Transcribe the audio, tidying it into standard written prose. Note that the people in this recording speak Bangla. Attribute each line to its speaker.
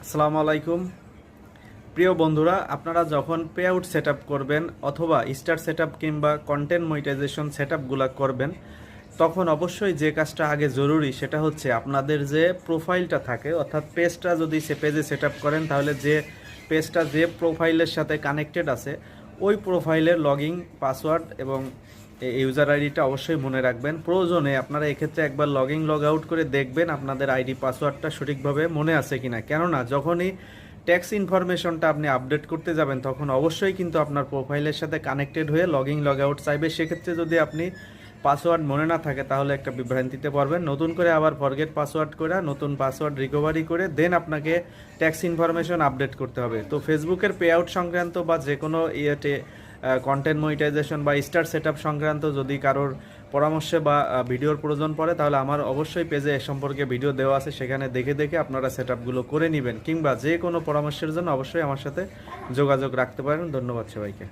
Speaker 1: আসসালামু আলাইকুম প্রিয় বন্ধুরা, আপনারা যখন পে আউট সেট করবেন অথবা স্টার সেট কিংবা কন্টেন্ট মনিটাইজেশন সেট করবেন, তখন অবশ্যই যে কাজটা আগে জরুরি সেটা হচ্ছে আপনাদের যে প্রোফাইলটা থাকে, অর্থাৎ পেজটা যদি সে পেজে সেট করেন তাহলে যে পেজটা যে প্রোফাইলের সাথে কানেক্টেড আছে ওই প্রোফাইলের লগইন পাসওয়ার্ড এবং ইউজার আইডিটা অবশ্যই মনে রাখবেন। প্রয়োজনে আপনারা এক্ষেত্রে একবার লগইন লগ আউট করে দেখবেন আপনাদের আইডি পাসওয়ার্ডটা সঠিকভাবে মনে আছে কিনা। কেননা যখনই ট্যাক্স ইনফরমেশনটা আপনি আপডেট করতে যাবেন তখন অবশ্যই কিন্তু আপনার প্রোফাইলের সাথে কানেক্টেড হয়ে লগইন লগ আউট চাইবে। সেক্ষেত্রে যদি আপনি পাসওয়ার্ড মনে না থাকে তাহলে একটা বিভ্রান্তিতে পড়বেন। নতুন করে আবার ফরগেট পাসওয়ার্ড করে নতুন পাসওয়ার্ড রিকভারি করে দেন আপনাকে ট্যাক্স ইনফরমেশন আপডেট করতে হবে। তো ফেসবুকের পে আউট সংক্রান্ত বা যে কোনো ইয়েতে কন্টেন্ট মনিটাইজেশন বা স্টার সেট সংক্রান্ত যদি কারোর পরামর্শে বা ভিডিওর প্রয়োজন পড়ে তাহলে আমার অবশ্যই পেজে এ সম্পর্কে ভিডিও দেওয়া আছে, সেখানে দেখে দেখে আপনারা সেট করে নেবেন। কিংবা যে কোনো পরামর্শের জন্য অবশ্যই আমার সাথে যোগাযোগ রাখতে পারেন। ধন্যবাদ সবাইকে।